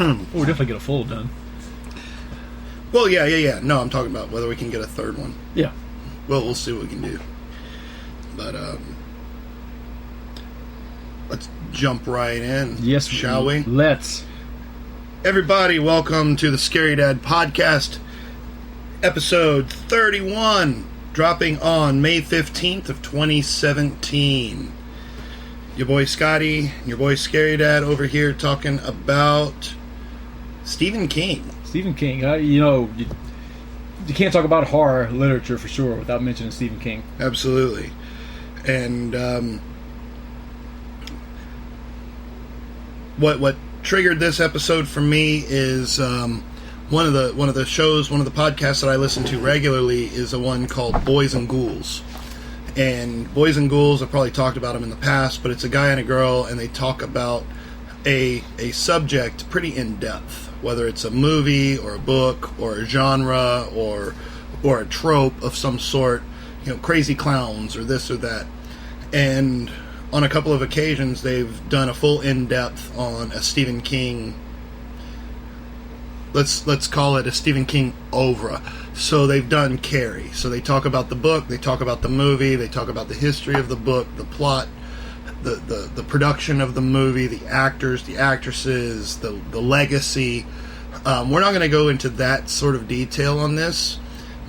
We'll definitely get a full done. Well, yeah. No, I'm talking about whether we can get a third one. Yeah. Well, we'll see what we can do. But let's jump right in. Yes, shall we? Let's. Everybody, welcome to the Scary Dad Podcast, episode 31, dropping on May 15th of 2017. Your boy Scotty and your boy Scary Dad over here talking about Stephen King. Stephen King. You can't talk about horror literature for sure without mentioning Stephen King. Absolutely. And what triggered this episode for me is one of the podcasts that I listen to regularly is the one called Boys and Ghouls. And Boys and Ghouls, I've probably talked about them in the past, but it's a guy and a girl, and they talk about a subject pretty in depth, whether it's a movie or a book or a genre or a trope of some sort, crazy clowns or this or that. And on a couple of occasions, they've done a full in-depth on a Stephen King. Let's call it a Stephen King oeuvre. So they've done Carrie. So they talk about the book, they talk about the movie, they talk about the history of the book, the plot, the production of the movie, the actors, the actresses, the legacy. We're not going to go into that sort of detail on this,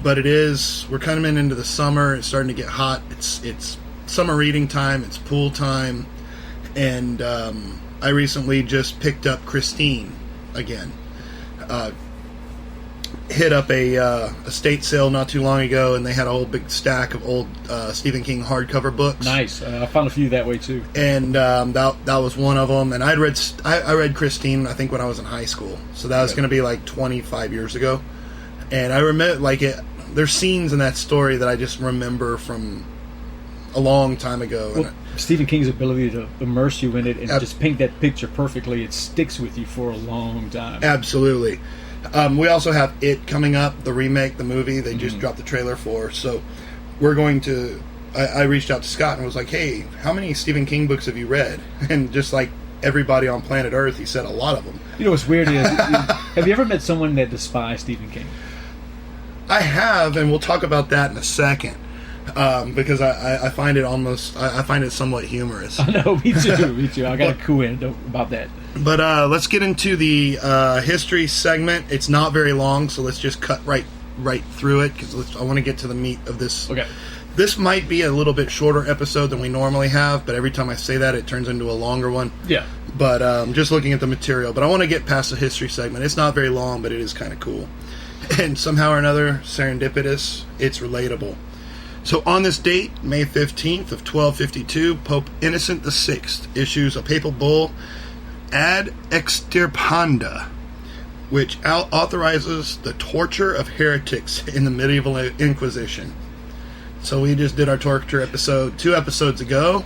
but we're kind of into the summer. It's starting to get hot. It's summer reading time. It's pool time, and I recently just picked up Christine again. Hit up a estate sale not too long ago, and they had a whole big stack of old Stephen King hardcover books. Nice. I found a few that way too. And that was one of them. And I read Christine, I think, when I was in high school. So that was going to be like 25 years ago. And I remember, there's scenes in that story that I just remember from a long time ago. Well, Stephen King's ability to immerse you in it and just paint that picture perfectly, it sticks with you for a long time. Absolutely. We also have It coming up, the remake, the movie they just dropped the trailer for. So we're going to... I reached out to Scott and was like, hey, how many Stephen King books have you read? And just like everybody on planet Earth, he said a lot of them. You know what's weird is, have you ever met someone that despised Stephen King? I have, and we'll talk about that in a second. Because I find it I find it somewhat humorous. I know, me too. I got a cool anecdote about that. But let's get into the history segment. It's not very long, so let's just cut right through it, because I want to get to the meat of this. Okay. This might be a little bit shorter episode than we normally have, but every time I say that, it turns into a longer one. Yeah. But just looking at the material. But I want to get past the history segment. It's not very long, but it is kind of cool. And somehow or another, serendipitous, it's relatable. So on this date, May 15th of 1252, Pope Innocent VI issues a papal bull, Ad Extirpanda, which authorizes the torture of heretics in the medieval Inquisition. So we just did our torture episode 2 episodes ago.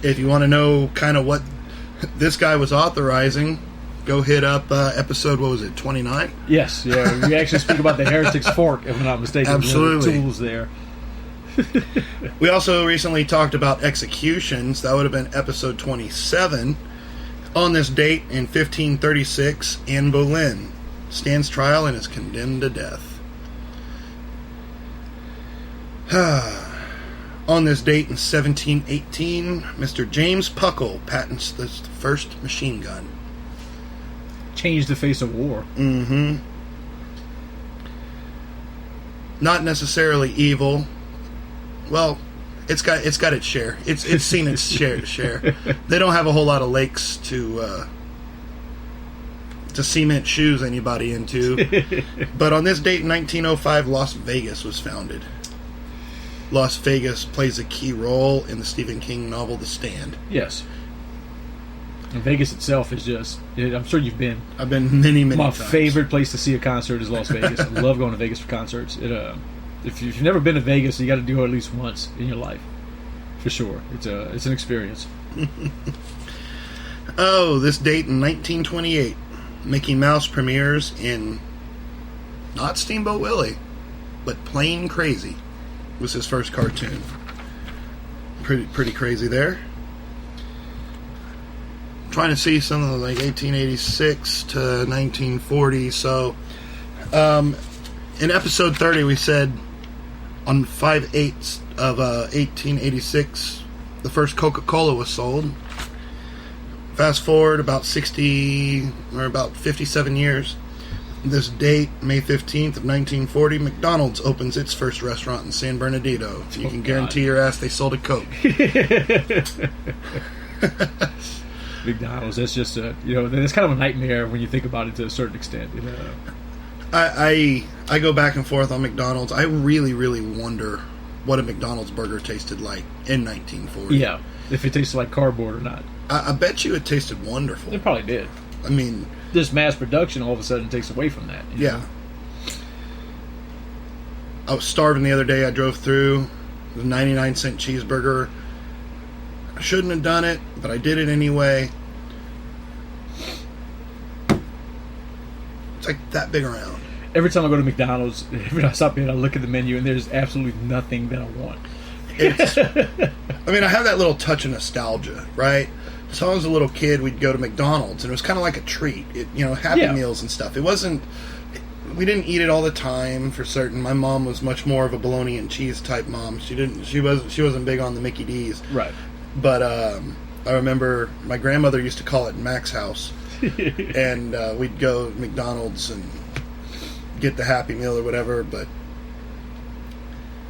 If you want to know kind of what this guy was authorizing, go hit up episode, 29? Yes, yeah. We actually speak about the heretic's fork, if I'm not mistaken. Absolutely. The tools there. We also recently talked about executions. That would have been episode 27. On this date, in 1536, Anne Boleyn stands trial and is condemned to death. On this date, in 1718, Mr. James Puckle patents the first machine gun. Changed the face of war. Mm-hmm. Not necessarily evil. Well, it's got its share. It's seen its share. They don't have a whole lot of lakes to cement shoes anybody into. But on this date in 1905, Las Vegas was founded. Las Vegas plays a key role in the Stephen King novel The Stand. Yes. And Vegas itself is just... I'm sure you've been. I've been many times. My favorite place to see a concert is Las Vegas. I love going to Vegas for concerts. If you've never been to Vegas, you got to do it at least once in your life, for sure. It's an experience. Oh, this date in 1928, Mickey Mouse premieres in not Steamboat Willie, but Plain Crazy was his first cartoon. Pretty crazy there. trying to see something like 1886 to 1940. So, in episode 30, we said on 5/8 of 1886, the first Coca-Cola was sold. Fast forward about 60 or about 57 years. This date, May 15th of 1940, McDonald's opens its first restaurant in San Bernardino. You can guarantee your ass they sold a Coke. McDonald's, that's just that's kind of a nightmare when you think about it to a certain extent. I go back and forth on McDonald's. I really, really wonder what a McDonald's burger tasted like in 1940. Yeah, if it tasted like cardboard or not. I bet you it tasted wonderful. It probably did. I mean, this mass production all of a sudden takes away from that. Yeah. Know? I was starving the other day. I drove through. It was a 99-cent cheeseburger. I shouldn't have done it, but I did it anyway. It's like that big around. Every time I go to McDonald's, every time I stop in, I look at the menu, and there's absolutely nothing that I want. I mean, I have that little touch of nostalgia, right? So when I was a little kid, we'd go to McDonald's, and it was kind of like a treat. Happy Meals and stuff. It wasn't... We didn't eat it all the time, for certain. My mom was much more of a bologna and cheese type mom. She wasn't big on the Mickey D's. Right. But I remember my grandmother used to call it Mac's House. And we'd go to McDonald's and get the Happy Meal or whatever, but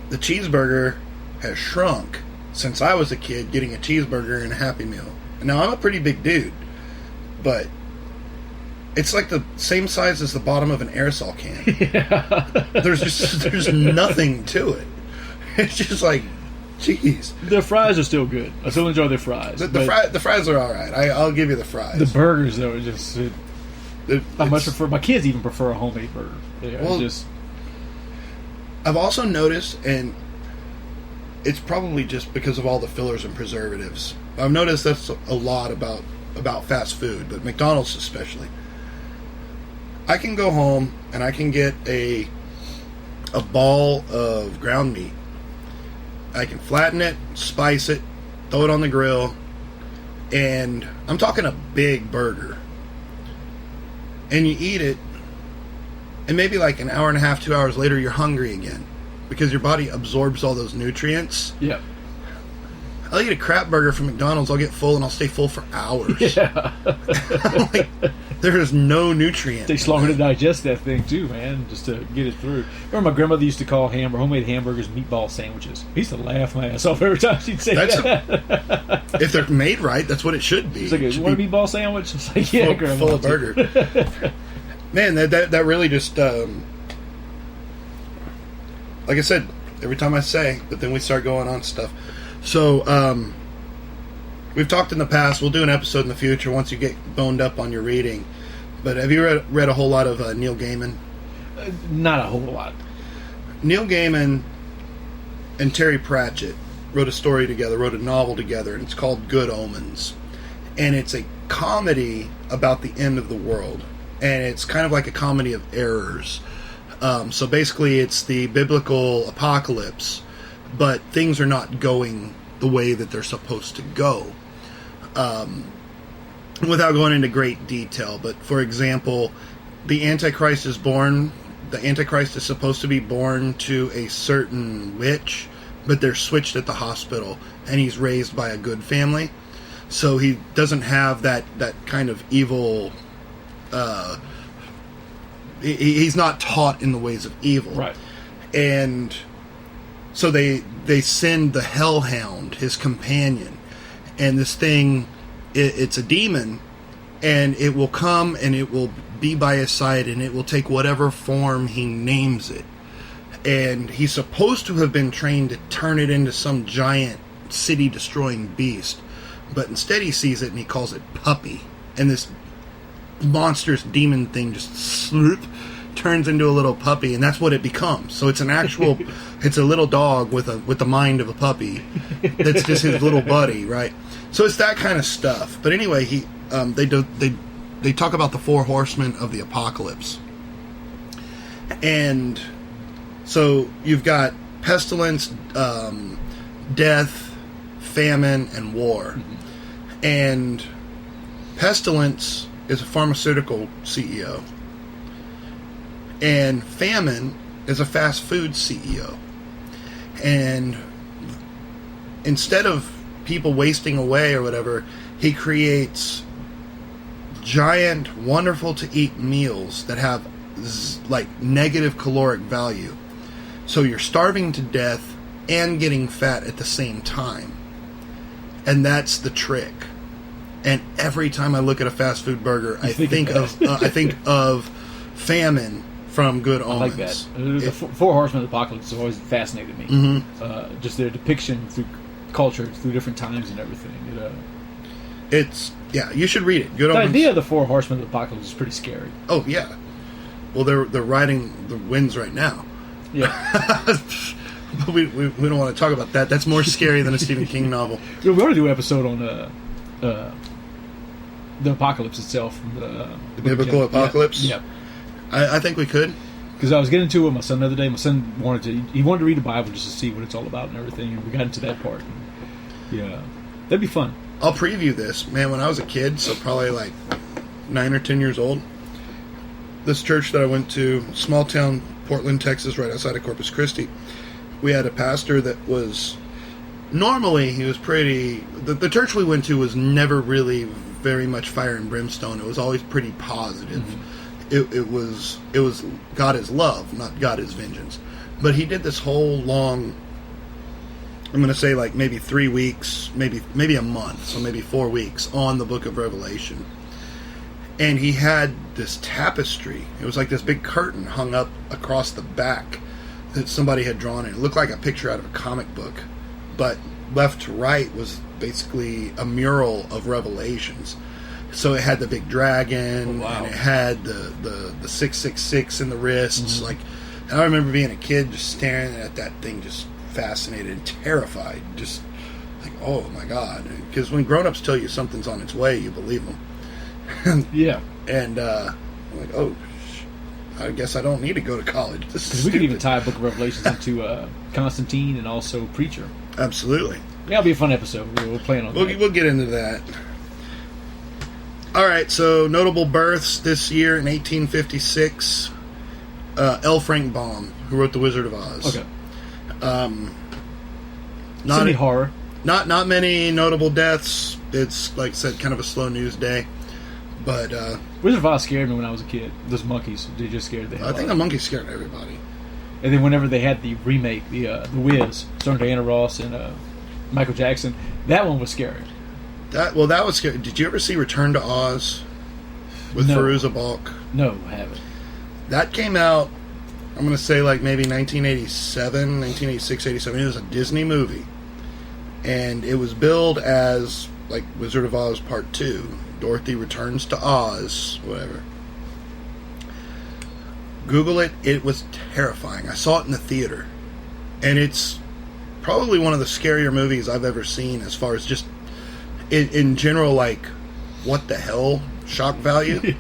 the cheeseburger has shrunk since I was a kid getting a cheeseburger and a Happy Meal. Now, I'm a pretty big dude, but it's like the same size as the bottom of an aerosol can. Yeah. There's nothing to it. It's just like, jeez. The fries are still good. I still enjoy their fries. The fries are all right. I'll give you the fries. The burgers, though, are just... I much prefer... My kids even prefer a homemade burger. I've also noticed, and it's probably just because of all the fillers and preservatives. I've noticed that's a lot about fast food, but McDonald's especially. I can go home and I can get a ball of ground meat. I can flatten it, spice it, throw it on the grill, and I'm talking a big burger. And you eat it, and maybe like an hour and a half, 2 hours later, you're hungry again because your body absorbs all those nutrients. Yeah. I'll eat a crap burger from McDonald's, I'll get full, and I'll stay full for hours. Yeah. Like, there is no nutrient. It takes longer to digest that thing, too, man, just to get it through. Remember my grandmother used to call homemade hamburgers meatball sandwiches. I used to laugh my ass off every time she'd say that. If they're made right, that's what it should be. It's like, you want a meatball sandwich? It's like, yeah, Grandma. Full of burger. Man, that really just... like I said, every time I say, but then we start going on stuff. So, we've talked in the past, we'll do an episode in the future once you get boned up on your reading. But have you read a whole lot of Neil Gaiman? Not a whole lot. Neil Gaiman and Terry Pratchett wrote a novel together, and it's called Good Omens. And it's a comedy about the end of the world. And it's kind of like a comedy of errors. So basically it's the biblical apocalypse, but things are not going the way that they're supposed to go. Without going into great detail, but for example, the Antichrist is born. The Antichrist is supposed to be born to a certain witch, but they're switched at the hospital, and he's raised by a good family. So he doesn't have that kind of evil... he's not taught in the ways of evil. Right. And so they send the Hellhound, his companion, and this thing, it's a demon, and it will come and it will be by his side, and it will take whatever form he names it. And he's supposed to have been trained to turn it into some giant city-destroying beast, but instead he sees it and he calls it Puppy, and this monstrous demon thing just turns into a little puppy, and that's what it becomes. So it's an actual it's a little dog with the mind of a puppy that's just his little buddy, right? So it's that kind of stuff. But anyway, they talk about the four horsemen of the apocalypse. And so you've got pestilence, death, famine, and war. And Pestilence is a pharmaceutical CEO. And Famine is a fast food CEO. And instead of people wasting away or whatever, he creates giant, wonderful to eat meals that have like negative caloric value. So you're starving to death and getting fat at the same time. And that's the trick. And every time I look at a fast food burger, I think of Famine from Good Omens. I like that. The Four Horsemen of the Apocalypse has always fascinated me. Mm-hmm. Just their depiction through culture, through different times and everything. It's you should read it. Good The Omens. idea of the Four Horsemen of the Apocalypse is pretty scary. Oh yeah. Well, they're riding the winds right now. Yeah. But we don't want to talk about that. That's more scary than a Stephen King novel. We want to do an episode on the apocalypse itself. The biblical apocalypse? Yeah. I think we could. Because I was getting to it with my son the other day. My son wanted to read the Bible just to see what it's all about and everything. And we got into that part. Yeah. That'd be fun. I'll preview this. Man, when I was a kid, so probably like 9 or 10 years old, this church that I went to, small town, Portland, Texas, right outside of Corpus Christi, we had a pastor that was, normally he was pretty, the church we went to was never really very much fire and brimstone. It was always pretty positive. Mm-hmm. It was God is love, not God is vengeance. But he did this whole long, I'm going to say like maybe 3 weeks, maybe a month, so maybe 4 weeks on the book of Revelation. And he had this tapestry. It was like this big curtain hung up across the back that somebody had drawn in. It looked like a picture out of a comic book. But left to right was basically a mural of Revelations. So it had the big dragon, and it had the 666 in the wrists. Mm-hmm. Like, and I remember being a kid just staring at that thing, just fascinated and terrified. Just like, oh my God. Because when grown-ups tell you something's on its way, you believe them. Yeah. And I'm like, oh, I guess I don't need to go to college. This is we could even tie Book of Revelations into Constantine and also Preacher. Absolutely. Yeah, it'll be a fun episode. We'll plan on that. We'll get into that. All right, so notable births this year in 1856. L. Frank Baum, who wrote The Wizard of Oz. Okay. Not any horror. Not many notable deaths. It's, like I said, kind of a slow news day. But Wizard of Oz scared me when I was a kid. Those monkeys, they just scared the hell out of me. I think the monkeys scared everybody. And then whenever they had the remake, the Wiz, starring Diana Ross and Michael Jackson, that one was scary. That was scary. Did you ever see Return to Oz with Fairuza Balk? No, I haven't. That came out, I'm going to say like maybe 1987, 1986, 87. It was a Disney movie. And it was billed as like Wizard of Oz Part 2. Dorothy Returns to Oz, whatever. Google it. It was terrifying. I saw it in the theater. And it's probably one of the scarier movies I've ever seen as far as just in general, like, what the hell shock value.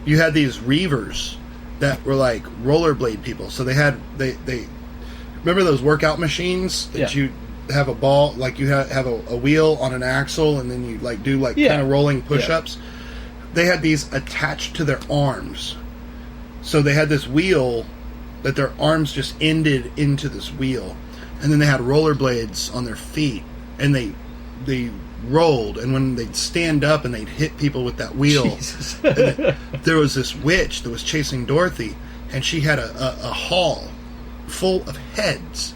You had these Reavers that were like rollerblade people. So they remember those workout machines that you have a ball, like you have a wheel on an axle, and then you like do like kind of rolling push-ups. They had these attached to their arms, so they had this wheel that their arms just ended into this wheel, and then they had rollerblades on their feet, and they rolled, and when they'd stand up and they'd hit people with that wheel, there was this witch that was chasing Dorothy, and she had a hall full of heads.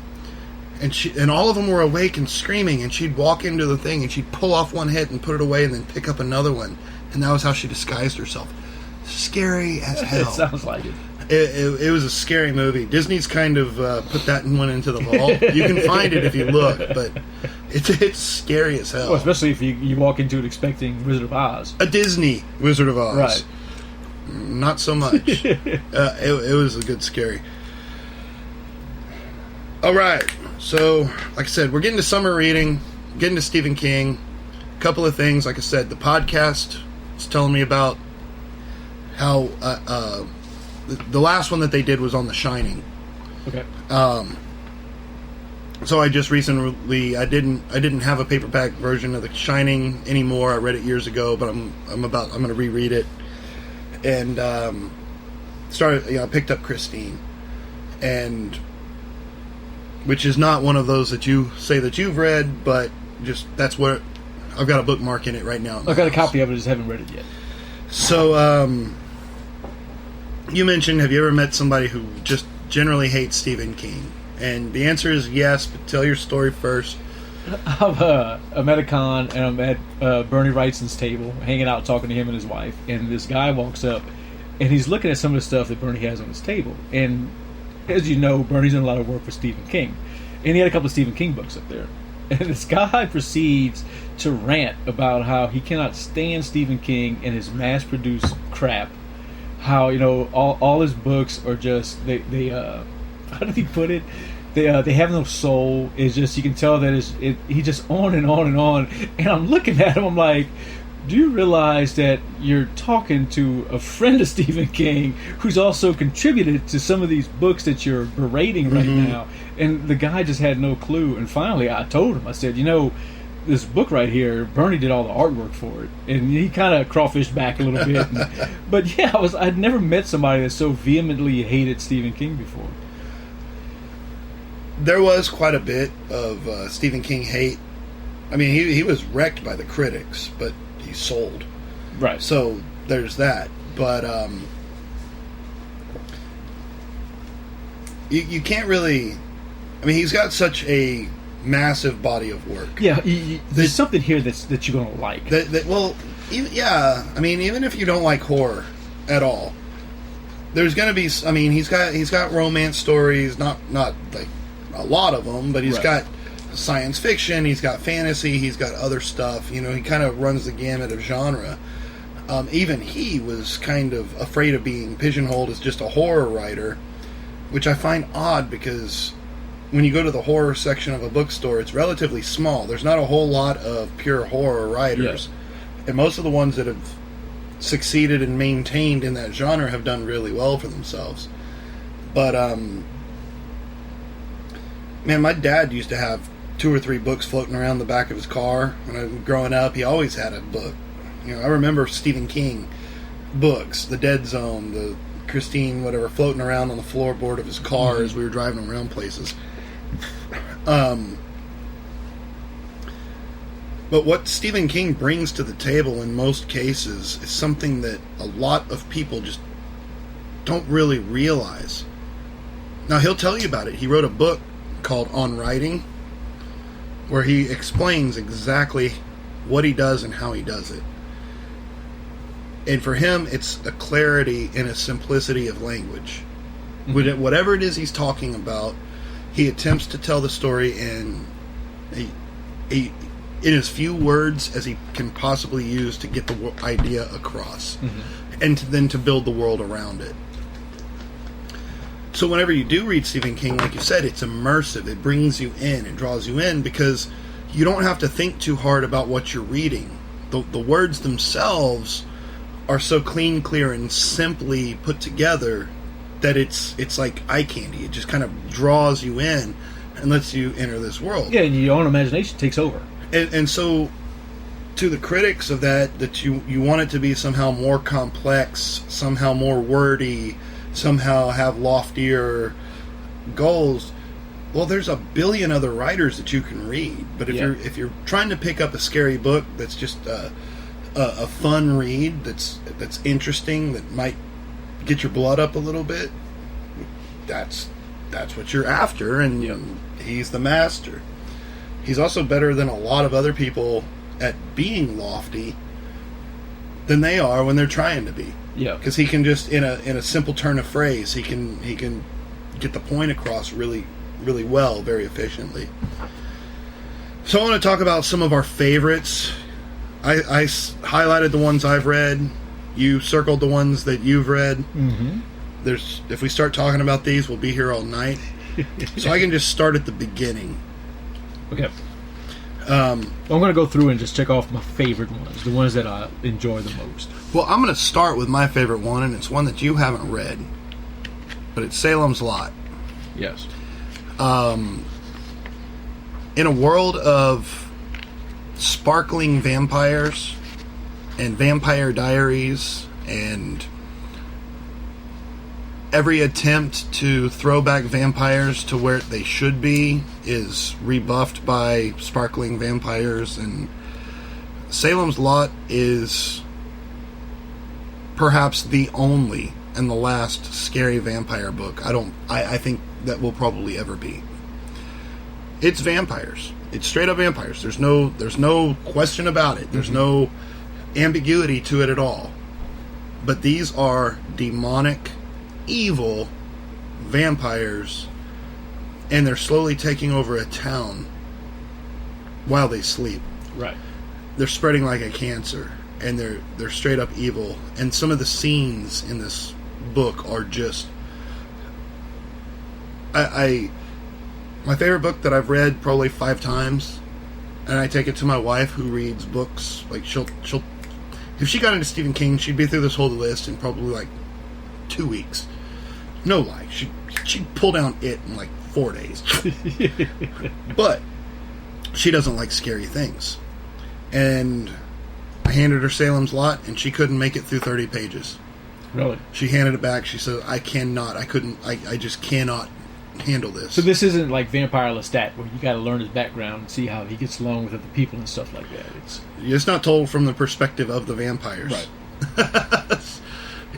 And all of them were awake and screaming, and she'd walk into the thing, and she'd pull off one head and put it away and then pick up another one. And that was how she disguised herself. Scary as hell. It sounds like it. It was a scary movie. Disney's kind of put that one into the vault. You can find it if you look, but it's scary as hell. Well, especially if you walk into it expecting Wizard of Oz. A Disney Wizard of Oz. Right. Not so much. It was a good scary. All right. So, like I said, we're getting to summer reading, getting to Stephen King. A couple of things, like I said, the podcast is telling me about how the last one that they did was on The Shining. Okay. So I just recently I didn't have a paperback version of The Shining anymore. I read it years ago, but I'm going to reread it. And I picked up Christine, and which is not one of those that you say that you've read, but just that's where I've got a bookmark in it right now. I've got a copy of it, just haven't read it yet. So you mentioned, have you ever met somebody who just generally hates Stephen King? And the answer is yes, but tell your story first. I'm at a con, and I'm at Bernie Wrightson's table, hanging out, talking to him and his wife, and this guy walks up, and he's looking at some of the stuff that Bernie has on his table. And as you know, Bernie's done a lot of work for Stephen King, and he had a couple of Stephen King books up there. And this guy proceeds to rant about how he cannot stand Stephen King and his mass-produced crap. How, all his books are just they how did he put it? They have no soul. It's just, you can tell that he just on and on and on. And I'm looking at him, I'm like, do you realize that you're talking to a friend of Stephen King who's also contributed to some of these books that you're berating right now? And the guy just had no clue. And finally, I told him, I said, this book right here, Bernie did all the artwork for it. And he kind of crawfished back a little bit. But yeah, I'd never met somebody that so vehemently hated Stephen King before. There was quite a bit of Stephen King hate. I mean, he was wrecked by the critics, but he sold. Right. So there's that. But you can't really... I mean, he's got such a massive body of work. Yeah, there's something here that you're going to like. I mean, even if you don't like horror at all, there's going to be... I mean, he's got romance stories, not like a lot of them, but he's got science fiction, he's got fantasy, he's got other stuff. He kind of runs the gamut of genre. Even he was kind of afraid of being pigeonholed as just a horror writer, which I find odd because when you go to the horror section of a bookstore, it's relatively small. There's not a whole lot of pure horror writers. And most of the ones that have succeeded and maintained in that genre have done really well for themselves. But, man, my dad used to have 2 or 3 books floating around the back of his car when I was growing up. He always had a book. I remember Stephen King books, The Dead Zone, the Christine, whatever, floating around on the floorboard of his car as we were driving around places. But what Stephen King brings to the table in most cases is something that a lot of people just don't really realize. Now, he'll tell you about it. He wrote a book called On Writing, where he explains exactly what he does and how he does it. And for him, it's a clarity and a simplicity of language. Whatever it is he's talking about, he attempts to tell the story in as few words as he can possibly use to get the idea across, and then to build the world around it. So whenever you do read Stephen King, like you said, it's immersive. It brings you in. It draws you in because you don't have to think too hard about what you're reading. The words themselves are so clean, clear, and simply put together that it's like eye candy. It just kind of draws you in and lets you enter this world. Yeah, and your own imagination takes over. And so, to the critics of that you want it to be somehow more complex, somehow more wordy, somehow have loftier goals. Well, there's a billion other writers that you can read. But if you're trying to pick up a scary book that's just a fun read, that's interesting, that might get your blood up a little bit, that's what you're after, and he's the master. He's also better than a lot of other people at being lofty than they are when they're trying to be. Yeah, because he can just in a simple turn of phrase, he can get the point across really, really well, very efficiently. So I want to talk about some of our favorites. I highlighted the ones I've read. You circled the ones that you've read. If we start talking about these, we'll be here all night. So I can just start at the beginning. Okay. I'm going to go through and just check off my favorite ones, the ones that I enjoy the most. Well, I'm going to start with my favorite one, and it's one that you haven't read, but it's Salem's Lot. Yes. in a world of sparkling vampires and Vampire Diaries and every attempt to throw back vampires to where they should be is rebuffed by sparkling vampires, and Salem's Lot is perhaps the only and the last scary vampire book I think that will probably ever be. It's vampires. It's straight up vampires. There's no question about it. There's no ambiguity to it at all. But these are demonic, evil vampires, and they're slowly taking over a town while they sleep. Right. They're spreading like a cancer, and they're straight up evil. And some of the scenes in this book are just my favorite book that I've read probably 5 times, and I take it to my wife who reads books. Like she'll if she got into Stephen King, she'd be through this whole list in probably like 2 weeks. No lie, she'd pull down it in like 4 days. But she doesn't like scary things, and I handed her Salem's Lot, and she couldn't make it through 30 pages. Really? She handed it back. She said, I just cannot handle this. So this isn't like Vampire Lestat, where you got to learn his background and see how he gets along with other people and stuff like that. It's not told from the perspective of the vampires. Right.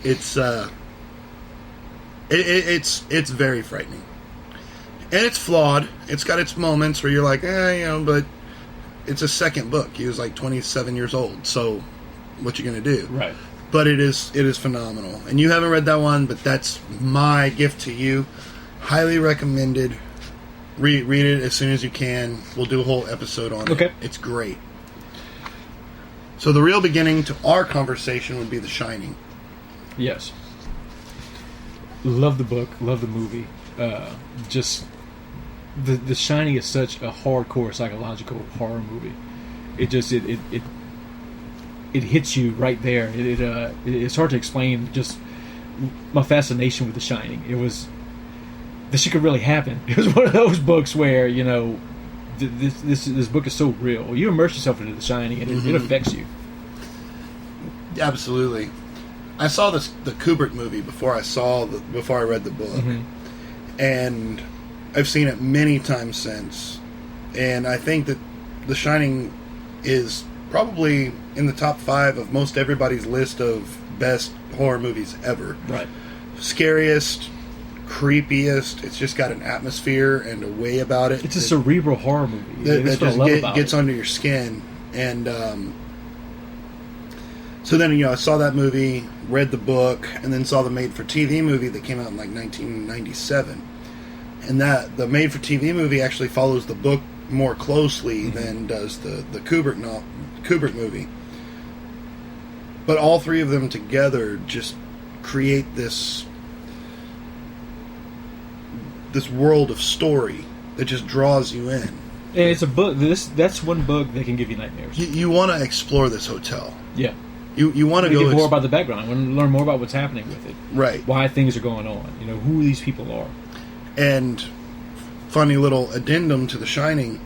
It's very frightening. And it's flawed. It's got its moments where you're like, but it's a second book. He was like 27 years old, so what you going to do? Right. But it is phenomenal. And you haven't read that one, but that's my gift to you. Highly recommended. Read it as soon as you can. We'll do a whole episode on it. It's great. So the real beginning to our conversation would be The Shining. Yes. Love the book. Love the movie. Just The Shining is such a hardcore psychological horror movie. It hits you right there. It's hard to explain just my fascination with The Shining. It was this could really happen. It was one of those books where this book is so real. You immerse yourself into The Shining, and it affects you. Absolutely. I saw the Kubrick movie before I read the book, and I've seen it many times since. And I think that The Shining is probably in the top 5 of most everybody's list of best horror movies ever. Right. Scariest, creepiest. It's just got an atmosphere and a way about it. It's a cerebral horror movie. That just gets under your skin. And so then, I saw that movie, read the book, and then saw the made-for-TV movie that came out in like 1997. And the made-for-TV movie actually follows the book more closely than does the Kubrick movie. But all 3 of them together just create this world of story that just draws you in. And it's a book. That's one book that can give you nightmares. You want to explore this hotel. Yeah. You want to go get more about the background. You want to learn more about what's happening with it. Right. Why things are going on. Who these people are. And funny little addendum to The Shining.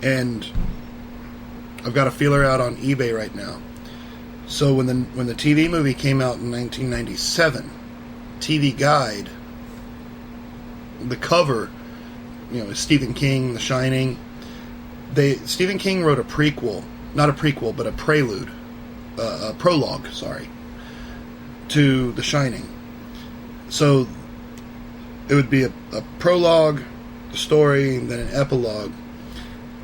And I've got a feeler out on eBay right now. So when the TV movie came out in 1997, TV Guide, the cover, is Stephen King, The Shining. Stephen King wrote a prequel, not a prequel, but a prologue, to The Shining. So it would be a prologue, the story, and then an epilogue.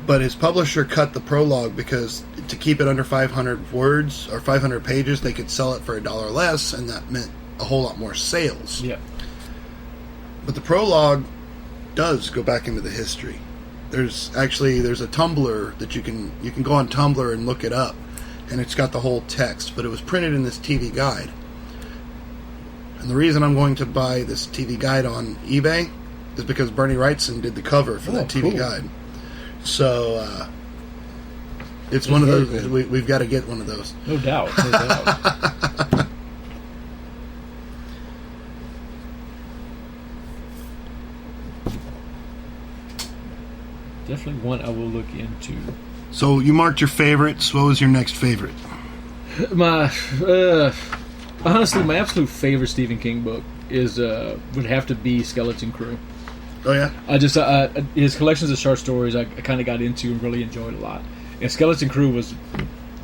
But his publisher cut the prologue because to keep it under 500 words or 500 pages, they could sell it for $1 less, and that meant a whole lot more sales. Yeah. But the prologue does go back into the history. There's a Tumblr that you can go on Tumblr and look it up, and it's got the whole text, but it was printed in this TV Guide. And the reason I'm going to buy this TV Guide on eBay is because Bernie Wrightson did the cover for that TV Guide. So it's one of those. We've got to get one of those. No doubt. definitely one I will look into. So you marked your favorites. What was your next favorite? Honestly, my absolute favorite Stephen King book is would have to be Skeleton Crew. Oh yeah, I just his collections of short stories I kind of got into and really enjoyed a lot. And Skeleton Crew was,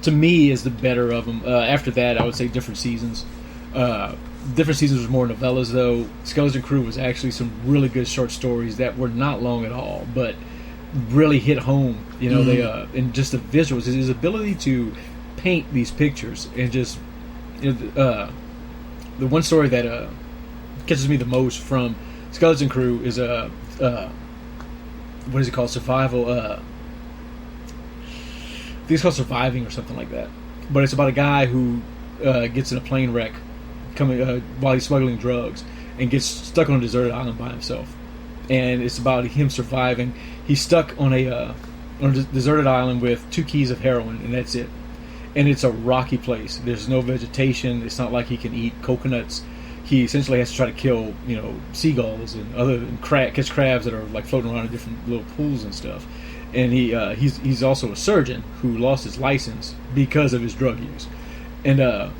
to me, is the better of them. After that, I would say Different Seasons. Different Seasons was more novellas, though. Skeleton Crew was actually some really good short stories that were not long at all, but really hit home. You know, they and just the visuals, his ability to paint these pictures, and just the one story that catches me the most from Skeleton Crew is what is it called? Survival. I think it's called Surviving or something like that. But it's about a guy who gets in a plane wreck while he's smuggling drugs and gets stuck on a deserted island by himself. And it's about him surviving. He's stuck on a deserted island with 2 keys of heroin, and that's it. And it's a rocky place. There's no vegetation. It's not like he can eat coconuts. He essentially has to try to kill, seagulls and catch crabs that are like floating around in different little pools and stuff. And he's also a surgeon who lost his license because of his drug use. And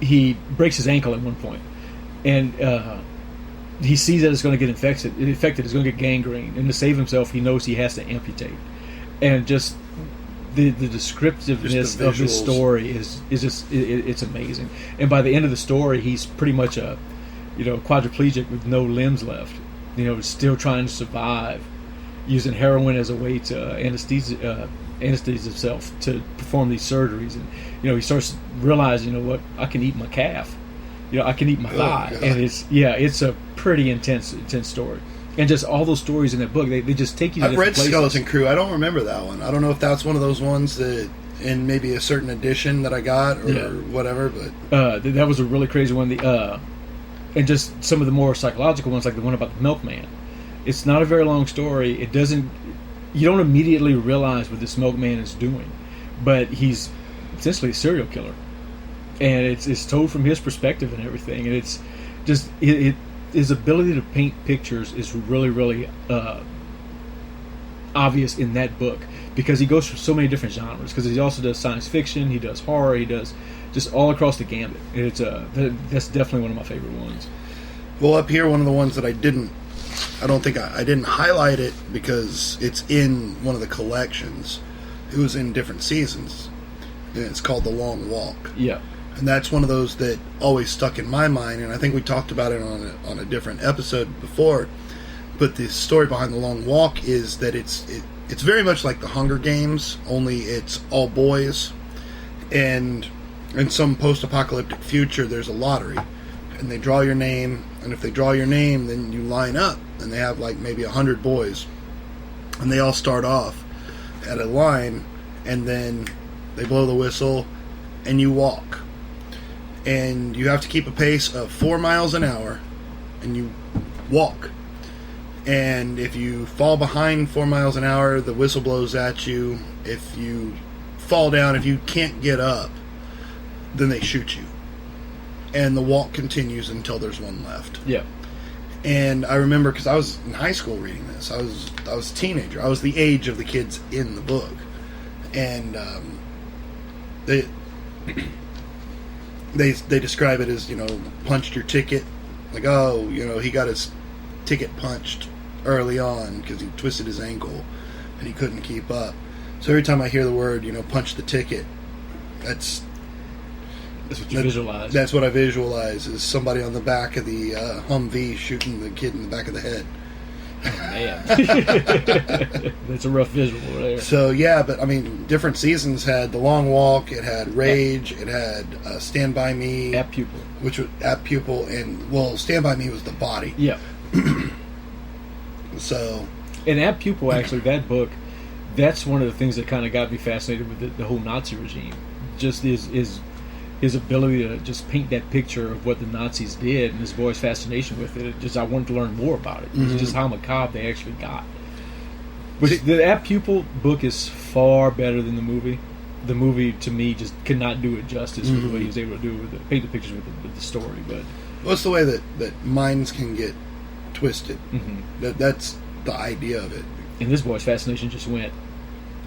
he breaks his ankle at one point, and he sees that it's going to get infected. It's going to get gangrene, and to save himself, he knows he has to amputate. And just the descriptiveness of this story is just it's amazing. And by the end of the story, he's pretty much a quadriplegic with no limbs left. Still trying to survive, using heroin as a way to anesthesize himself to perform these surgeries. And he starts realizing, what, I can eat my calf, I can eat my thigh. And it's a pretty intense story. And just all those stories in that book, they just take you to different places. I've read Skeleton Crew. I don't remember that one. I don't know if that's one of those ones that in maybe a certain edition that I got or whatever. But that was a really crazy one. And just some of the more psychological ones, like the one about the milkman. It's not a very long story. You don't immediately realize what this milkman is doing, but he's essentially a serial killer, and it's told from his perspective and everything. And it's just his ability to paint pictures is really, really obvious in that book, because he goes through so many different genres. Because he also does science fiction, he does horror, he does just all across the gambit. And that's definitely one of my favorite ones. Well, up here, one of the ones that I didn't highlight it because it's in one of the collections. It was in Different Seasons, and it's called The Long Walk. Yeah. And that's one of those that always stuck in my mind, and I think we talked about it on a different episode before. But the story behind The Long Walk is that it's very much like the Hunger Games, only it's all boys. And in some post-apocalyptic future, there's a lottery, and they draw your name, and if they draw your name, then you line up, and they have like maybe 100 boys, and they all start off at a line, and then they blow the whistle, and you walk. And you have to keep a pace of 4 miles an hour, and you walk. And if you fall behind 4 miles an hour, the whistle blows at you. If you fall down, if you can't get up, then they shoot you. And the walk continues until there's one left. Yeah. And I remember, because I was in high school reading this. I was a teenager. I was the age of the kids in the book. And They describe it as, punched your ticket. Like, he got his ticket punched early on because he twisted his ankle and he couldn't keep up. So every time I hear the word, punch the ticket, that's what you visualize. That's what I visualize, is somebody on the back of the Humvee shooting the kid in the back of the head. Oh, man. That's a rough visual there. So, yeah, but, Different Seasons had The Long Walk, it had Rage, it had Stand By Me. Apt Pupil. Which was Apt Pupil, and, Stand By Me was the body. Yeah. So. And Apt Pupil, actually, that book, that's one of the things that kind of got me fascinated with the whole Nazi regime. Just his ability to just paint that picture of what the Nazis did, and his boy's fascination with it. I wanted to learn more about it. Mm-hmm. Just how macabre they actually got. Which the Apt Pupil book is far better than the movie. The movie, to me, just could not do it justice with the way he was able to do it, paint the pictures with the story. But it's the way that minds can get twisted. Mm-hmm. That's the idea of it. And this boy's fascination just went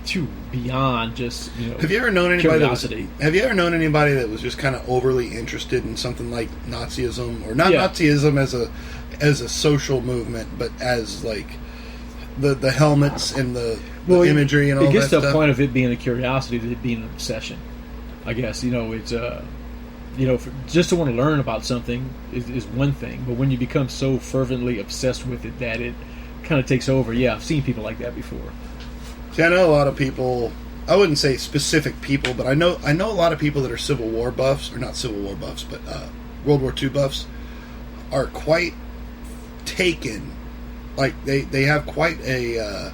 to beyond just, Have you ever known anybody curiosity. That was just kind of overly interested in something like Nazism, or not Yeah. Nazism as a social movement, but as like the helmets and the imagery and all that stuff? It gets to a stuff? point of it being a curiosity to it being an obsession. I guess it's just to want to learn about something is one thing, but when you become so fervently obsessed with it that it kind of takes over. Yeah, I've seen people like that before. See, I know a lot of people. I wouldn't say specific people, but I know a lot of people that are Civil War buffs, or not Civil War buffs, but World War II buffs, are quite taken. Like they have quite an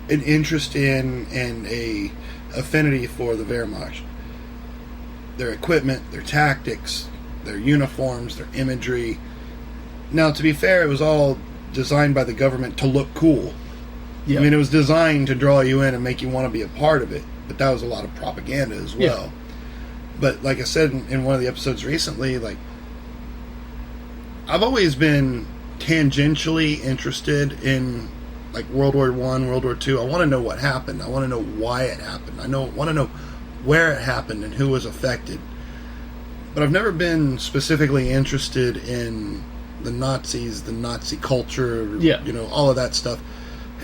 interest in and a affinity for the Wehrmacht. Their equipment, their tactics, their uniforms, their imagery. Now, to be fair, it was all designed by the government to look cool. Yeah. I mean, it was designed to draw you in and make you want to be a part of it, but that was a lot of propaganda as well. Yeah. But like I said in one of the episodes recently, like, I've always been tangentially interested in like World War I, World War II. I want to know what happened. I want to know why it happened. Want to know where it happened and who was affected. But I've never been specifically interested in the Nazis, the Nazi culture, all of that stuff.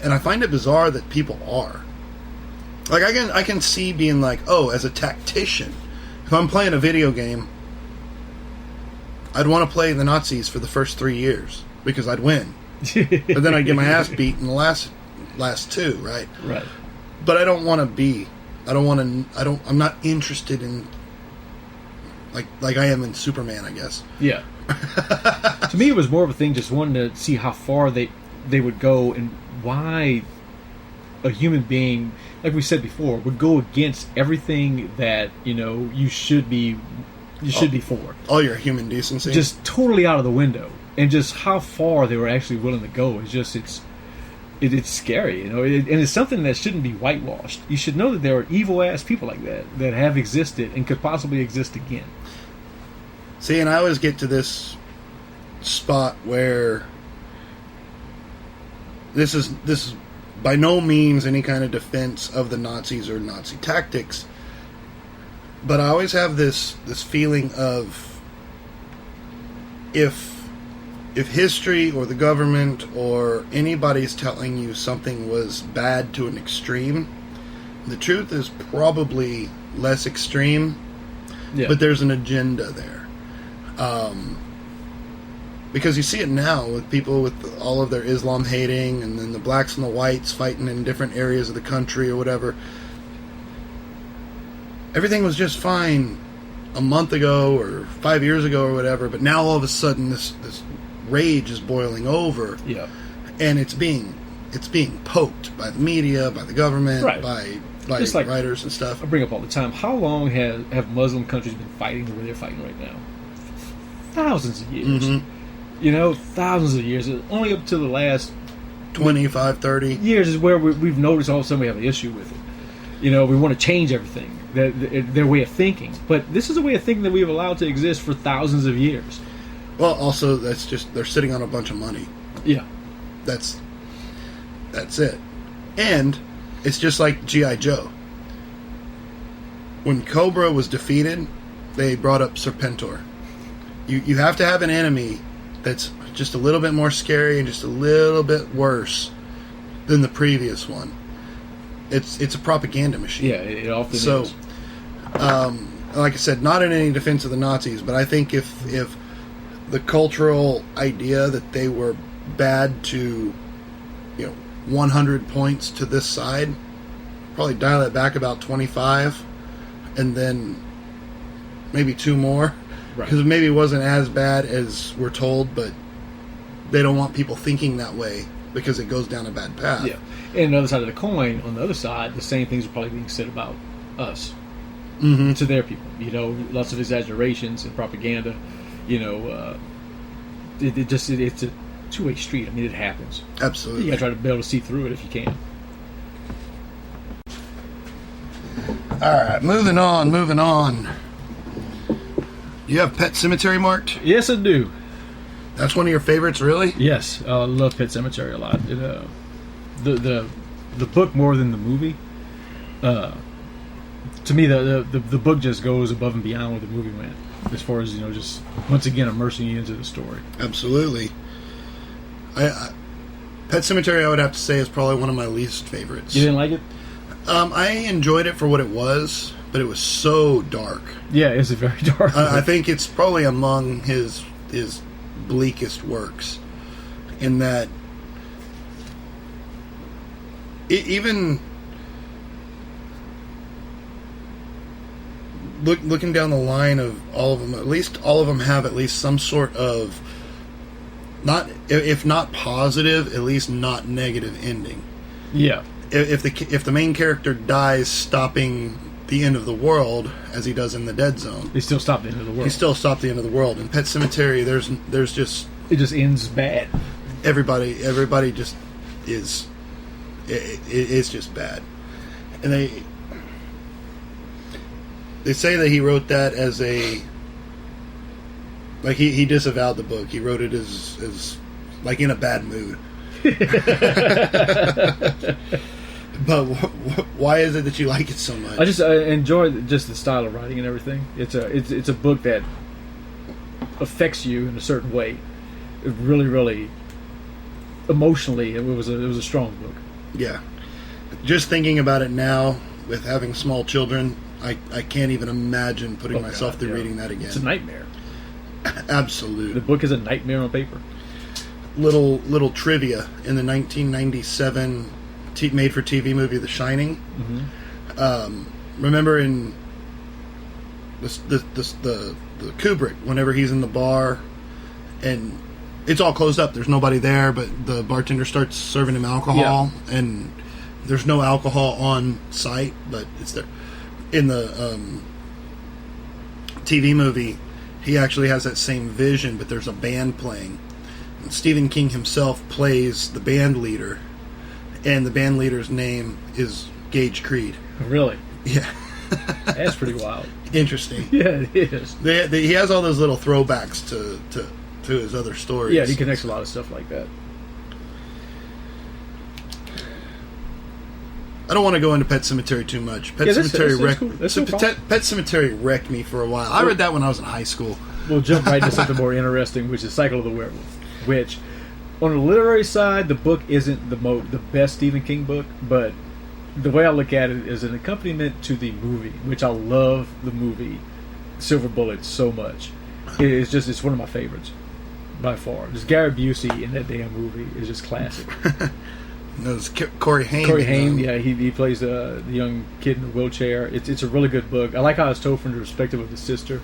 And I find it bizarre that people are. Like, I can see being like, oh, as a tactician, if I'm playing a video game, I'd want to play the Nazis for the first 3 years because I'd win. But then I'd get my ass beat in the last two, right? Right. But I don't want to be. I'm not interested in like I am in Superman, I guess. Yeah. To me, it was more of a thing just wanting to see how far they would go and why a human being, like we said before, would go against everything that you should be for. All your human decency, just totally out of the window, and just how far they were actually willing to go is just it's scary, and it's something that shouldn't be whitewashed. You should know that there are evil ass people like that have existed and could possibly exist again. See, and I always get to this spot where this is by no means any kind of defense of the Nazis or Nazi tactics, but I always have this feeling of if history or the government or anybody's telling you something was bad to an extreme, the truth is probably less extreme, but there's an agenda there. Because you see it now with people with all of their Islam hating, and then the blacks and the whites fighting in different areas of the country or whatever. Everything was just fine a month ago or 5 years ago or whatever, but now all of a sudden this rage is boiling over. Yeah. And it's being poked by the media, by the government, right. by just like writers and stuff. I bring up all the time, how long have Muslim countries been fighting the way they're fighting right now? Thousands of years. Mm-hmm. Thousands of years. Only up to the last 25, 30 years is where we've noticed all of a sudden we have an issue with it. We want to change everything, their way of thinking. But this is a way of thinking that we've allowed to exist for thousands of years. Well, also, that's just, they're sitting on a bunch of money. Yeah. That's it. And it's just like G.I. Joe. When Cobra was defeated, they brought up Serpentor. You have to have an enemy that's just a little bit more scary and just a little bit worse than the previous one. It's a propaganda machine. Yeah, it often is. So, like I said, not in any defense of the Nazis, but I think if the cultural idea that they were bad to 100 points to this side, probably dial it back about 25 and then maybe 2 more, because maybe it wasn't as bad as we're told, but they don't want people thinking that way because it goes down a bad path. Yeah. And the other side of the coin, on the other side, the same things are probably being said about us to their people. Lots of exaggerations and propaganda. It's a two-way street. I mean, it happens. Absolutely. You gotta try to be able to see through it if you can. All right, moving on. You have Pet Cemetery marked? Yes, I do. That's one of your favorites, really? Yes, I love Pet Cemetery a lot. the book more than the movie. To me, the book just goes above and beyond what the movie went, as far as just once again immersing you into the story. Absolutely. Pet Sematary, I would have to say, is probably one of my least favorites. You didn't like it? I enjoyed it for what it was, but it was so dark. Yeah, it's a very dark. I think it's probably among his bleakest works, in that even looking down the line of all of them, at least all of them have at least some sort of, not if not positive, at least not negative ending. Yeah. If the main character dies stopping the end of the world, as he does in the Dead Zone, He still stopped the end of the world. he still stopped the end of the world. In Pet Sematary, there's just It just ends bad. everybody just is it's just bad. And they say that he wrote that as a, like, he disavowed the book. He wrote it as like in a bad mood. But why is it that you like it so much? I enjoy just the style of writing and everything. It's a book that affects you in a certain way. It really emotionally, it was a strong book. Yeah. Just thinking about it now, with having small children, I can't even imagine putting myself through reading that again. It's a nightmare. Absolute. The book is a nightmare on paper. Little trivia: in the 1997 made-for-TV movie The Shining, remember in the Kubrick, whenever he's in the bar and it's all closed up, there's nobody there, but the bartender starts serving him alcohol, and there's no alcohol on site, but it's there. In the TV movie, he actually has that same vision, but there's a band playing. And Stephen King himself plays the band leader, and the band leader's name is Gage Creed. Really? Yeah. That's pretty wild. Interesting. Yeah, it is. He has all those little throwbacks to his other stories. Yeah, he connects a lot of stuff like that. I don't want to go into Pet Sematary too much. Pet Sematary wrecked me for a while. I read that when I was in high school. We'll jump right into something more interesting, which is Cycle of the Werewolf. Which, on the literary side, the book isn't the best Stephen King book, but the way I look at it is an accompaniment to the movie, which I love the movie Silver Bullet so much. It's one of my favorites by far. Just Gary Busey in that damn movie is just classic. No, it's Corey Haim. Corey Haim, yeah, he plays the young kid in the wheelchair. It's a really good book. I like how it's told from the perspective of the sister.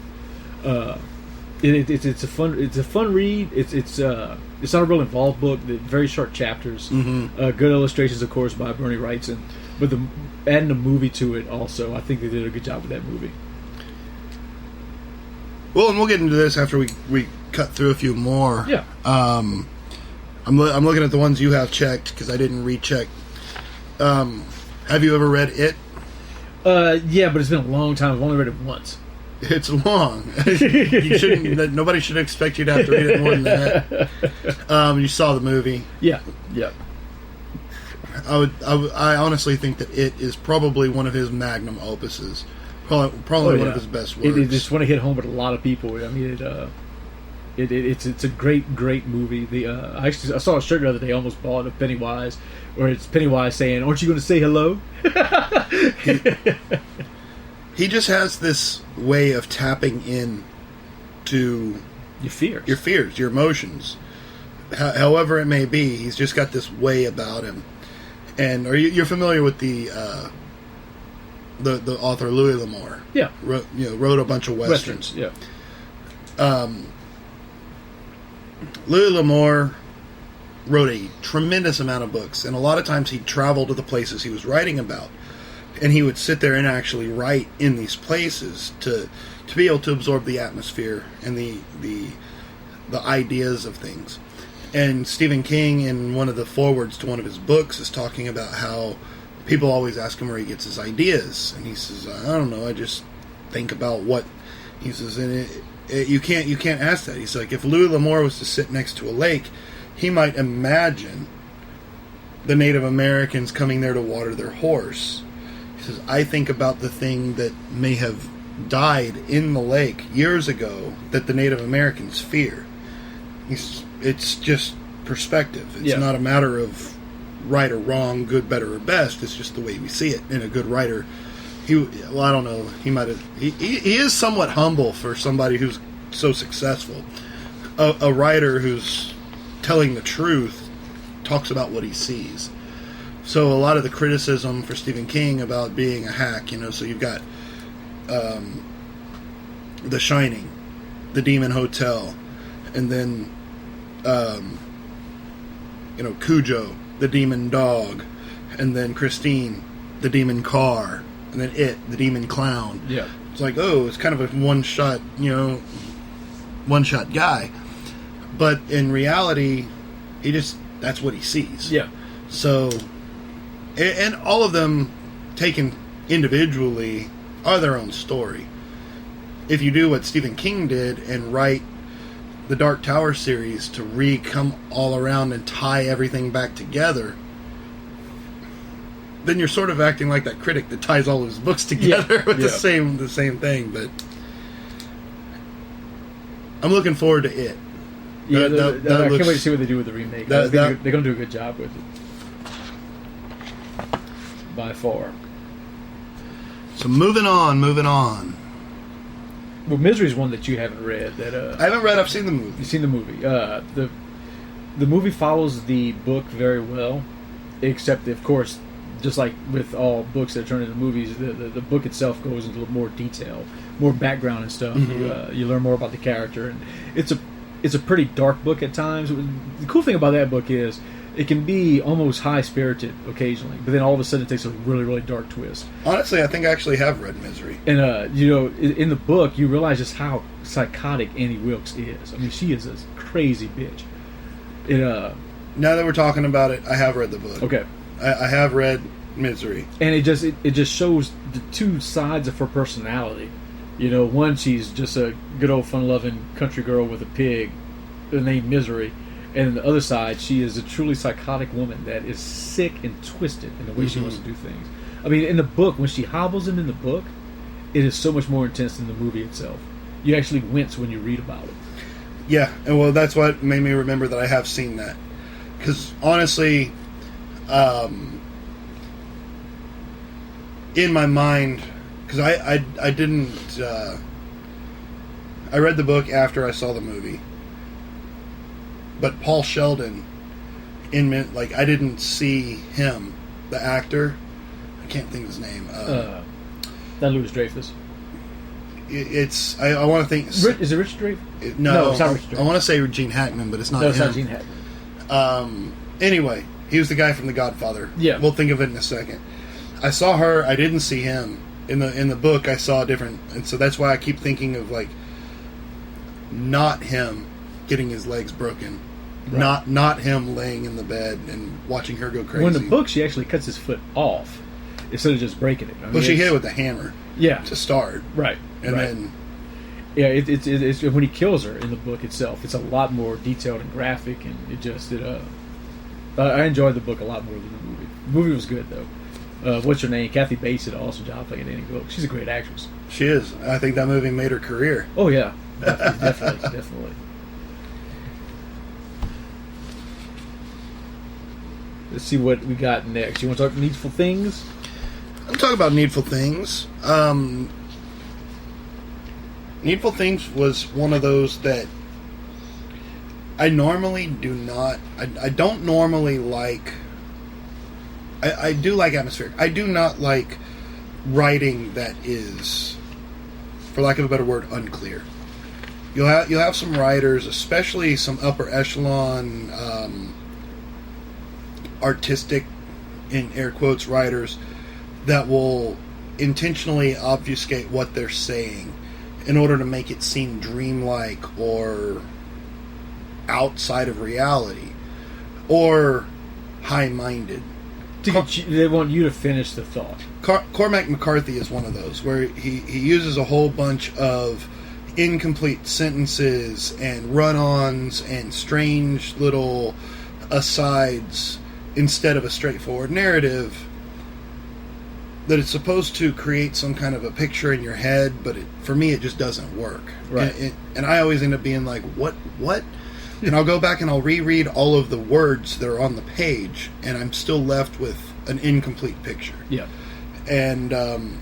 It's a fun read. It's not a real involved book. Very short chapters. Good illustrations, of course, by Bernie Wrightson. But adding a movie to it also, I think they did a good job with that movie. Well, and we'll get into this after we cut through a few more. Yeah. I'm looking at the ones you have checked because I didn't recheck. Have you ever read it? Yeah, but it's been a long time. I've only read it once. It's long. You shouldn't. Nobody should expect you to have to read it more than that. You saw the movie. Yeah. I honestly think that it is probably one of his magnum opuses. Probably one of his best works. It just want to hit home with a lot of people. I mean, it's a great movie. I saw a shirt the other day. I almost bought of Pennywise, where it's Pennywise saying, "Aren't you going to say hello?" He just has this way of tapping in to your fears, your emotions, however it may be. He's just got this way about him. And you're familiar with the author Louis L'Amour? Yeah, wrote a bunch of westerns. Yeah. Louis L'Amour wrote a tremendous amount of books, and a lot of times he'd travel to the places he was writing about, and he would sit there and actually write in these places to be able to absorb the atmosphere and the ideas of things. And Stephen King, in one of the forewords to one of his books, is talking about how people always ask him where he gets his ideas, and he says, "I don't know. I just think about what." He says, and you can't ask that. He's like, if Louis L'Amour was to sit next to a lake, he might imagine the Native Americans coming there to water their horse. He says, I think about the thing that may have died in the lake years ago that the Native Americans fear. It's just perspective. It's not a matter of right or wrong, good, better, or best. It's just the way we see it. And a good writer, I don't know, he is somewhat humble for somebody who's so successful. A writer who's telling the truth talks about what he sees. So a lot of the criticism for Stephen King about being a hack, so you've got The Shining, The Demon Hotel, and then Cujo, the demon dog, and then Christine, the demon car, and then It, the demon clown. Yeah. It's like, it's kind of a one-shot guy. But in reality, that's what he sees. Yeah. So, and all of them taken individually are their own story. If you do what Stephen King did and write the Dark Tower series to come all around and tie everything back together, then you're sort of acting like that critic that ties all of his books together with the same thing. But I'm looking forward to it. Yeah, I can't wait to see what they do with the remake. They're going to do a good job with it. By far. So moving on. Well, Misery's one that you haven't read. I haven't read. I've seen the movie. You've seen the movie. The movie follows the book very well, except, of course, just like with all books that turn into movies, the book itself goes into more detail, more background and stuff. Mm-hmm. You learn more about the character, and it's a pretty dark book at times. The cool thing about that book is it can be almost high-spirited occasionally, but then all of a sudden it takes a really, really dark twist. Honestly, I think I actually have read Misery. And, in the book, you realize just how psychotic Annie Wilkes is. I mean, she is a crazy bitch. Now that we're talking about it, I have read the book. Okay. I have read Misery. And it just shows the two sides of her personality. One, she's just a good old fun-loving country girl with a pig named Misery. And the other side, she is a truly psychotic woman that is sick and twisted in the way she wants to do things. I mean, in the book, when she hobbles him in the book, it is so much more intense than the movie itself. You actually wince when you read about it. Yeah, and well, that's what made me remember that I have seen that. Because honestly, in my mind, because I didn't, I read the book after I saw the movie. But Paul Sheldon, I didn't see him, the actor. I can't think of his name. Not Louis Dreyfus. I want to think. Is it Richard Dreyfuss? No, it's not Richard Dreyfuss. I want to say Gene Hackman, but it's not him. No, it's not Gene Hackman. Anyway, he was the guy from The Godfather. Yeah. We'll think of it in a second. I saw her. I didn't see him. In the book, I saw different. And so that's why I keep thinking of, not him getting his legs broken. Right. Not him laying in the bed and watching her go crazy. Well, in the book, she actually cuts his foot off instead of just breaking it. She hit it with a hammer. Yeah. To start. Right. And then... Yeah, it's when he kills her in the book itself, it's a lot more detailed and graphic, and I enjoyed the book a lot more than the movie. The movie was good, though. What's her name? Kathy Bates did an awesome job playing Annie Wilkes. She's a great actress. She is. I think that movie made her career. Oh, yeah. Definitely. Let's see what we got next. You want to talk Needful Things? I'm talking about Needful Things. Needful Things was one of those that I normally do not... I don't normally like... I do like atmospheric. I do not like writing that is, for lack of a better word, unclear. You'll have some writers, especially some upper echelon artistic, in air quotes, writers that will intentionally obfuscate what they're saying in order to make it seem dreamlike or outside of reality or high-minded. They want you to finish the thought. Cormac McCarthy is one of those, where he uses a whole bunch of incomplete sentences and run-ons and strange little asides instead of a straightforward narrative, that it's supposed to create some kind of a picture in your head, but for me it just doesn't work. Right. And I always end up being like, what? And I'll go back and I'll reread all of the words that are on the page, and I'm still left with an incomplete picture. Yeah. And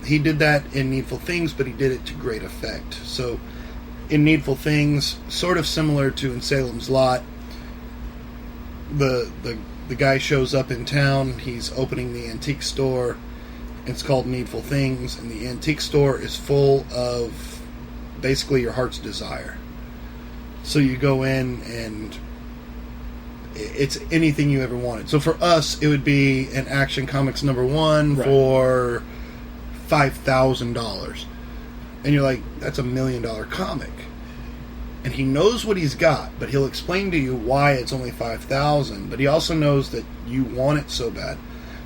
he did that in Needful Things, but he did it to great effect. So in Needful Things, sort of similar to in Salem's Lot, the guy shows up in town, he's opening the antique store. It's called Needful Things, and the antique store is full of basically your heart's desire. So you go in, and it's anything you ever wanted. So for us, it would be an Action Comics #1 for $5,000. And you're like, that's $1 million comic. And he knows what he's got, but he'll explain to you why it's only $5,000. But he also knows that you want it so bad.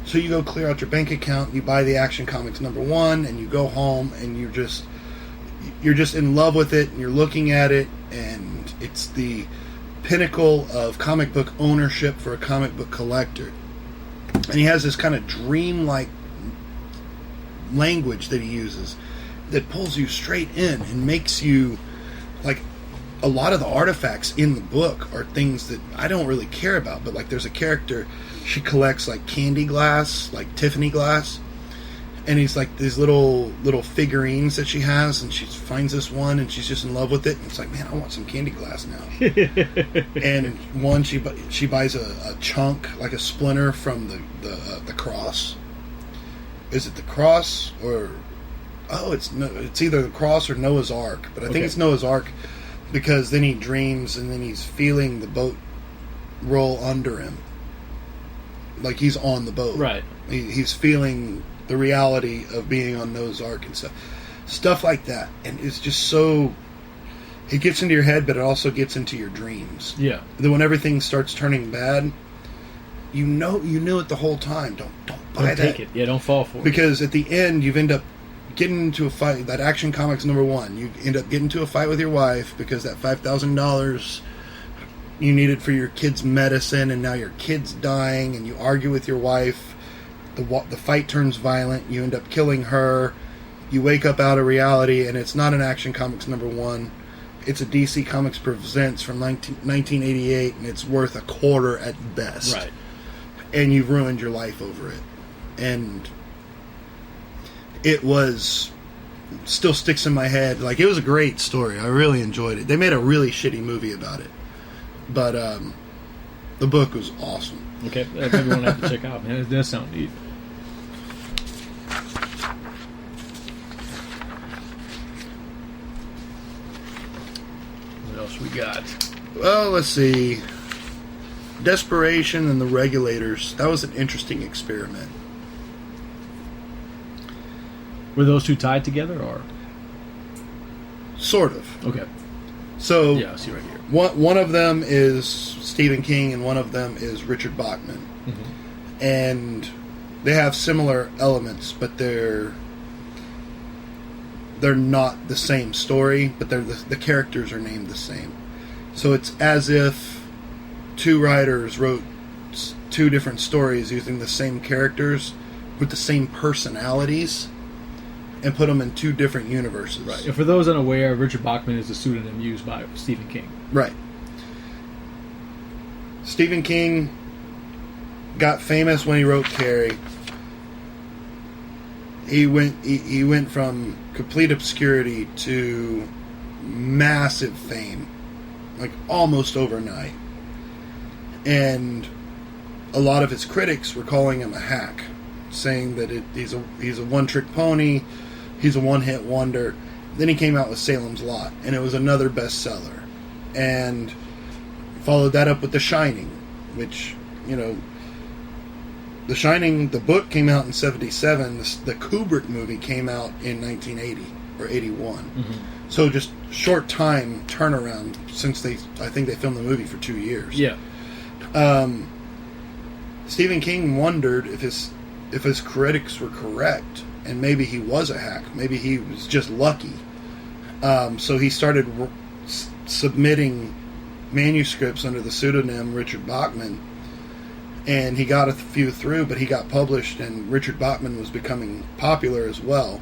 So you go clear out your bank account, you buy the Action Comics #1, and you go home, and you're just in love with it, and you're looking at it, and it's the pinnacle of comic book ownership for a comic book collector. And he has this kind of dreamlike language that he uses that pulls you straight in and makes you, like, a lot of the artifacts in the book are things that I don't really care about, but like there's a character, she collects like candy glass, like Tiffany glass, and he's like these little figurines that she has, and she finds this one and she's just in love with it, and it's like, man, I want some candy glass now. And one, she buys a chunk, like a splinter from the cross. Is it the cross, or it's either the cross or Noah's Ark, but I think it's Noah's Ark, because then he dreams and then he's feeling the boat roll under him, like he's on the boat. Right. He's feeling the reality of being on Noah's Ark and stuff like that. And it's just so, it gets into your head, but it also gets into your dreams. Yeah. And then when everything starts turning bad, you knew it the whole time. Don't buy that. Don't take it. Yeah, don't fall for it. Because at the end, you've end up getting into a fight. That Action Comics #1, you end up getting into a fight with your wife because that $5,000 you needed for your kid's medicine, and now your kid's dying, and you argue with your wife. The fight turns violent. You end up killing her. You wake up out of reality, and it's not an Action Comics #1. It's a DC Comics Presents from 1988, and it's worth $0.25 at best. Right. And you've ruined your life over it. And it still sticks in my head. Like, it was a great story. I really enjoyed it. They made a really shitty movie about it, but the book was awesome. Okay, that's everyone have to check out, man. It does sound neat. What else we got? Well, let's see. Desperation and the Regulators. That was an interesting experiment. Were those two tied together, or? Sort of. Okay. So, yeah, I see right here. One of them is Stephen King, and one of them is Richard Bachman. Mm-hmm. And they have similar elements, but they're not the same story, but the characters are named the same. So it's as if two writers wrote two different stories using the same characters with the same personalities and put them in two different universes. Right. And for those unaware, Richard Bachman is the pseudonym used by Stephen King. Right. Stephen King got famous when he wrote Carrie. He went from complete obscurity to massive fame, like almost overnight. And a lot of his critics were calling him a hack, saying that he's a one-trick pony, he's a one-hit wonder. Then he came out with Salem's Lot, and it was another bestseller. And followed that up with The Shining, which, The Shining, the book came out in 1977. The Kubrick movie came out in 1980 or 81. Mm-hmm. So just short time turnaround since I think they filmed the movie for 2 years. Yeah. Stephen King wondered if his critics were correct, and maybe he was a hack. Maybe he was just lucky. So he started submitting manuscripts under the pseudonym Richard Bachman, and he got a few through, but he got published, and Richard Bachman was becoming popular as well.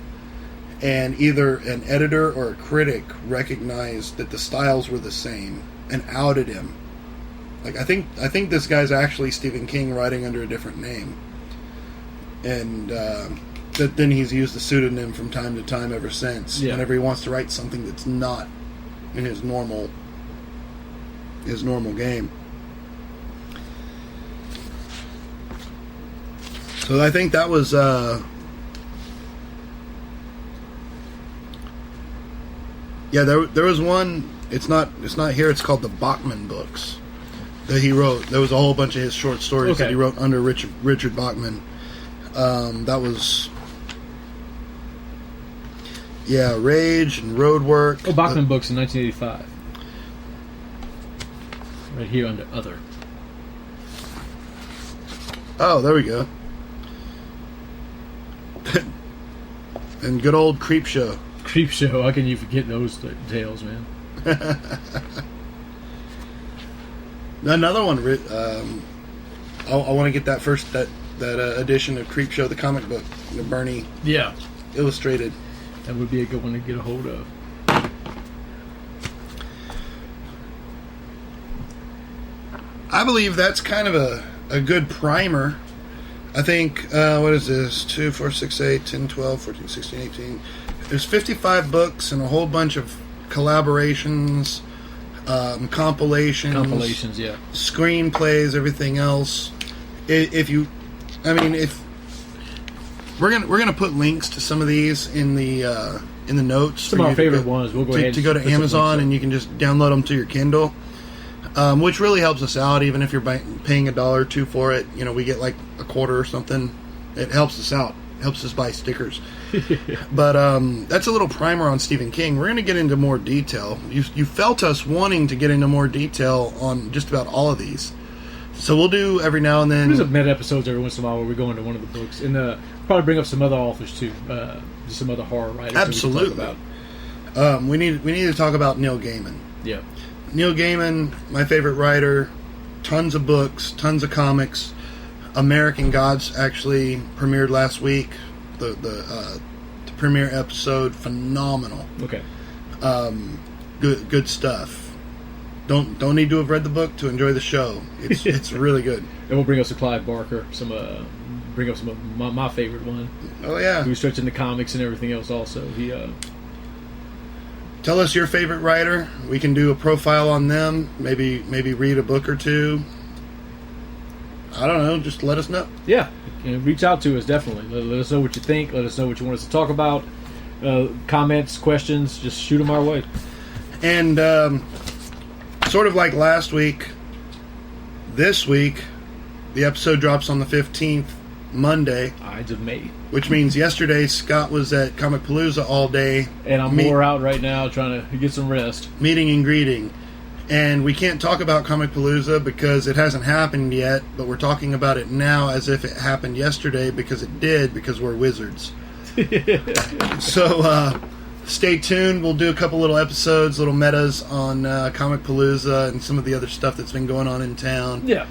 And either an editor or a critic recognized that the styles were the same and outed him. Like, I think this guy's actually Stephen King writing under a different name, and that then he's used the pseudonym from time to time ever since. Yeah. Whenever he wants to write something that's not in his normal game. So I think that was there was one. It's not here. It's called the Bachman books that he wrote. There was a whole bunch of his short stories that he wrote under Richard Bachman. That was Rage and Roadwork. Oh, Bachman books in 1985. Right here under Other. Oh, there we go. And good old Creepshow. Creepshow. How can you forget those tales, man? Another one. I want to get that first that edition of Creepshow, the comic book, the Bernie illustrated. That would be a good one to get a hold of. I believe that's kind of a good primer. I think, what is this? 2, 4, 6, 8, 10, 12, 14, 16, 18. There's 55 books and a whole bunch of collaborations, compilations. Compilations, yeah. Screenplays, everything else. If we're gonna put links to some of these in the notes. Some of our favorite ones. We'll go ahead to go to Amazon, and you can just download them to your Kindle. Which really helps us out, even if you're paying $1 or $2 for it. You know, we get like a quarter or something. It helps us out. Helps us buy stickers. But that's a little primer on Stephen King. We're going to get into more detail. You felt us wanting to get into more detail on just about all of these. So we'll do every now and then. There's a meta episodes every once in a while where we go into one of the books, and probably bring up some other authors too, just some other horror writers. Absolutely. That we can talk about. We need to talk about Neil Gaiman. Yeah. Neil Gaiman, my favorite writer, tons of books, tons of comics. American Gods actually premiered last week. The premiere episode, phenomenal. Okay. Good stuff. Don't need to have read the book to enjoy the show. It's really good. And we'll bring up some Clive Barker, bring up some of my favorite one. Oh yeah. Who's stretching the comics and everything else also. He Tell us your favorite writer. We can do a profile on them. Maybe read a book or two. I don't know. Just let us know. Yeah. Reach out to us, definitely. Let us know what you think. Let us know what you want us to talk about. Comments, questions, just shoot them our way. And sort of like last week, this week, the episode drops on the 15th, Monday. Ides of May. Which means yesterday Scott was at Comicpalooza all day. And I'm more out right now trying to get some rest. Meeting and greeting. And we can't talk about Comicpalooza because it hasn't happened yet, but we're talking about it now as if it happened yesterday because it did, because we're wizards. So stay tuned. We'll do a couple little episodes, little metas on Comicpalooza and some of the other stuff that's been going on in town. Yeah.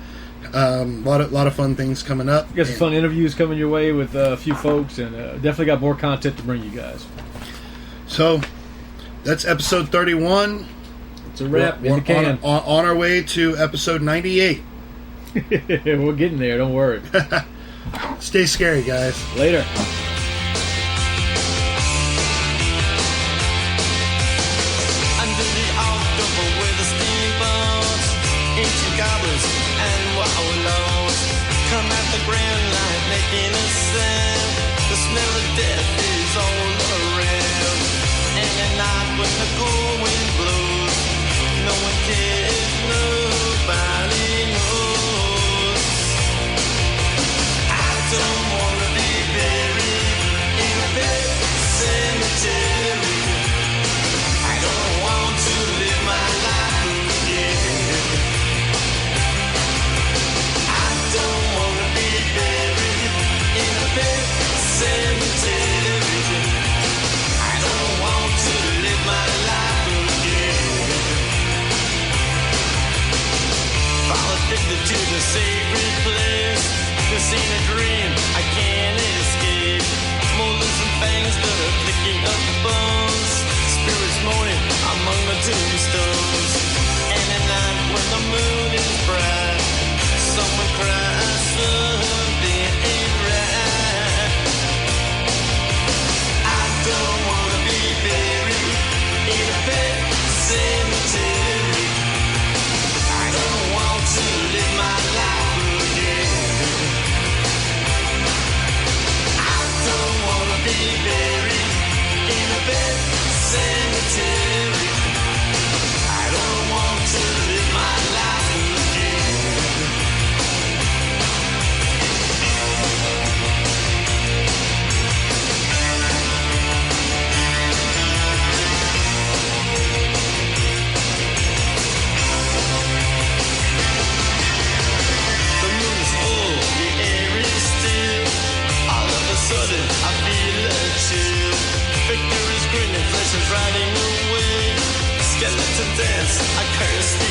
A lot of fun things coming up. Got some fun interviews coming your way with a few folks, and definitely got more content to bring you guys. So that's episode 31. It's a wrap in the can. On our way to episode 98. We're getting there, don't worry. Stay scary, guys. Later. Under the October with the steamboats, ancient goblins and wallows come at the grand light making a sound. The smell of death is all around. And at night when the cold wind blows, no one cares, nobody knows. I don't wanna be buried in a pet cemetery. I don't want to live my life again. I don't wanna be buried in a pet cemetery. I don't want to live my life again. Fall addicted to the sacred place. this ain't a dream, I can't escape. Molars and fangs that are picking up bones. Spirits moaning among the tombstones. And at night when the moon is bright, someone cries, something ain't right. I don't wanna be buried in a pet cemetery. I don't want to live my life again. I don't wanna be buried in a pet cemetery. I don't want to live my life again. The moon's full, the air is still. All of a sudden, I feel a chill. Victor is grinning, flesh is riding away. Skeleton dance, I curse the